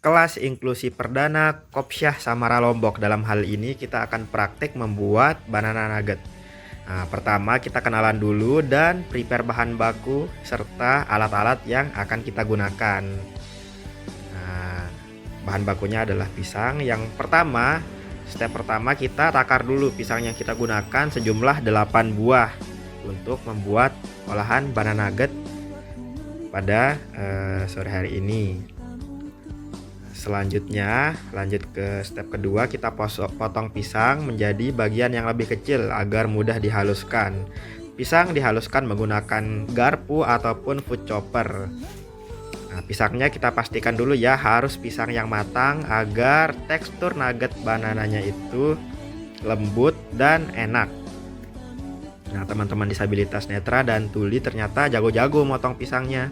kelas inklusi perdana Kopsyah Samara Lombok. Dalam hal ini kita akan praktik membuat banana nugget. Nah, pertama kita kenalan dulu dan prepare bahan baku serta alat-alat yang akan kita gunakan. Nah, bahan bakunya adalah pisang. Yang pertama, step pertama kita takar dulu pisang yang kita gunakan sejumlah 8 buah untuk membuat olahan banana nugget pada sore hari ini. Selanjutnya lanjut ke step kedua, kita potong pisang menjadi bagian yang lebih kecil agar mudah dihaluskan. Pisang dihaluskan menggunakan garpu ataupun food chopper. Nah, pisangnya kita pastikan dulu ya harus pisang yang matang agar tekstur nugget banananya itu lembut dan enak. Nah, teman-teman disabilitas netra dan tuli ternyata jago-jago motong pisangnya.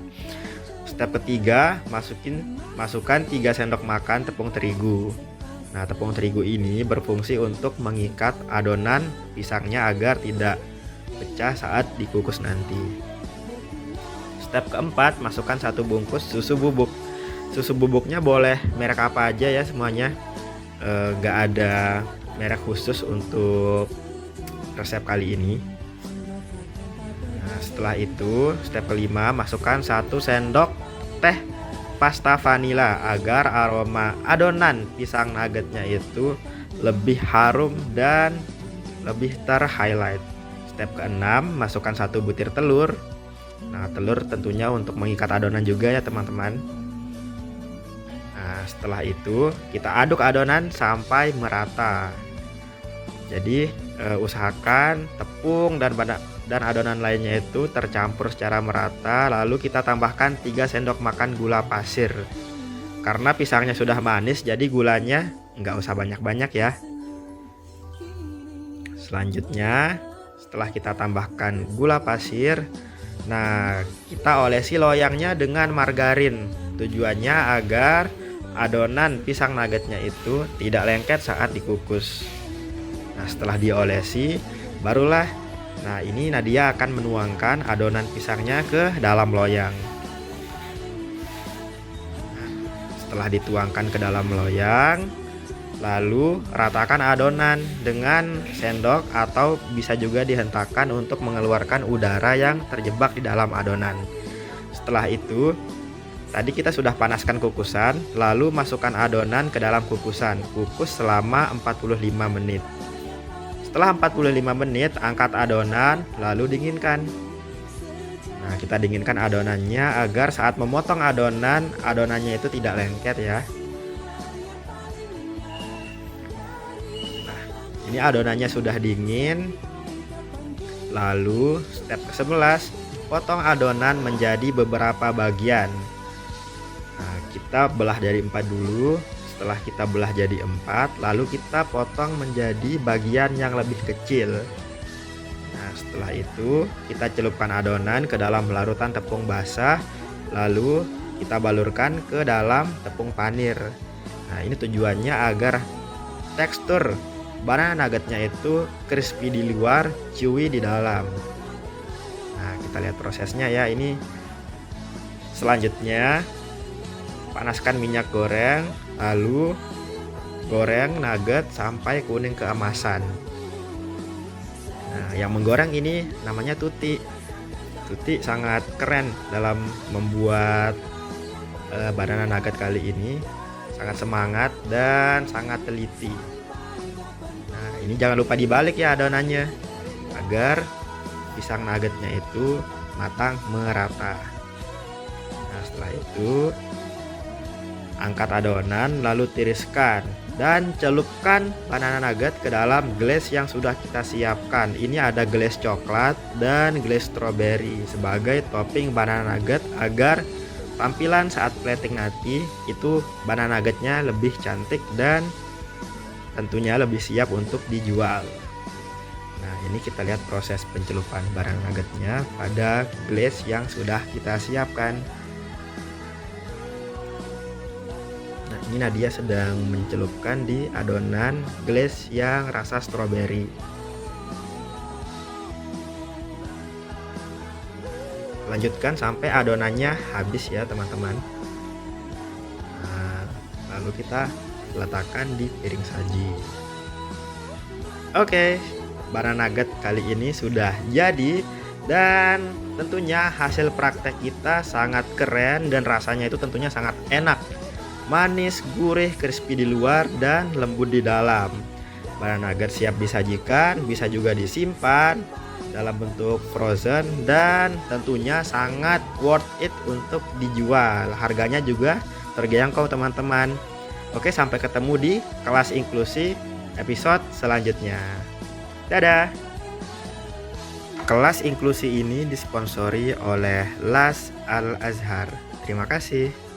Step ketiga, masukkan 3 sendok makan tepung terigu. Nah, tepung terigu ini berfungsi untuk mengikat adonan pisangnya agar tidak pecah saat dikukus nanti. Step keempat, masukkan 1 bungkus susu bubuk. Susu bubuknya boleh merek apa aja ya semuanya. Gak ada merek khusus untuk resep kali ini. Nah, setelah itu step kelima, masukkan 1 sendok teh pasta vanila agar aroma adonan pisang nuggetnya itu lebih harum dan lebih ter-highlight. Step keenam, masukkan 1 butir telur. Nah, telur tentunya untuk mengikat adonan juga ya teman-teman. Nah, setelah itu kita aduk adonan sampai merata. Jadi usahakan tepung dan adonan lainnya itu tercampur secara merata. Lalu kita tambahkan 3 sendok makan gula pasir. Karena pisangnya sudah manis, jadi gulanya nggak usah banyak-banyak ya. Selanjutnya setelah kita tambahkan gula pasir, nah kita olesi loyangnya dengan margarin. Tujuannya agar adonan pisang nuggetnya itu tidak lengket saat dikukus. Nah, setelah diolesi barulah ini Nadia akan menuangkan adonan pisangnya ke dalam loyang. Nah, setelah dituangkan ke dalam loyang, lalu ratakan adonan dengan sendok atau bisa juga dihentakkan untuk mengeluarkan udara yang terjebak di dalam adonan. Setelah itu, tadi kita sudah panaskan kukusan, lalu masukkan adonan ke dalam kukusan. Kukus selama 45 menit. Setelah 45 menit, angkat adonan lalu dinginkan. Nah, kita dinginkan adonannya agar saat memotong adonannya itu tidak lengket ya. Nah, ini adonannya sudah dingin. Lalu step ke-11, potong adonan menjadi beberapa bagian. Nah, kita belah dari 4 dulu. Setelah kita belah jadi 4, lalu kita potong menjadi bagian yang lebih kecil. Nah, setelah itu kita celupkan adonan ke dalam larutan tepung basah, lalu kita balurkan ke dalam tepung panir. Nah, ini tujuannya agar tekstur banana nuggetnya itu crispy di luar, chewy di dalam. Nah, kita lihat prosesnya ya. Ini selanjutnya panaskan minyak goreng, lalu goreng nugget sampai kuning keemasan. Nah, yang menggoreng ini namanya Tuti. Tuti sangat keren dalam membuat banana nugget kali ini. Sangat semangat dan sangat teliti. Nah, ini jangan lupa dibalik ya adonannya agar pisang nuggetnya itu matang merata. Nah, setelah itu angkat adonan lalu tiriskan dan celupkan banana nugget ke dalam gelas yang sudah kita siapkan. Ini ada gelas coklat dan gelas strawberry sebagai topping banana nugget agar tampilan saat plating nanti itu banana nuggetnya lebih cantik dan tentunya lebih siap untuk dijual. Nah, ini kita lihat proses pencelupan banana nuggetnya pada gelas yang sudah kita siapkan. Nah, ini Nadia sedang mencelupkan di adonan glaze yang rasa stroberi. Lanjutkan sampai adonannya habis ya teman-teman. Nah, lalu kita letakkan di piring saji. Oke, banana nugget kali ini sudah jadi, dan tentunya hasil praktek kita sangat keren dan rasanya itu tentunya sangat enak. Manis, gurih, crispy di luar dan lembut di dalam. Banana nugget siap disajikan, bisa juga disimpan dalam bentuk frozen, dan tentunya sangat worth it untuk dijual. Harganya juga terjangkau teman-teman. Oke, sampai ketemu di kelas inklusi episode selanjutnya. Dadah. Kelas inklusi ini disponsori oleh Las Al Azhar. Terima kasih.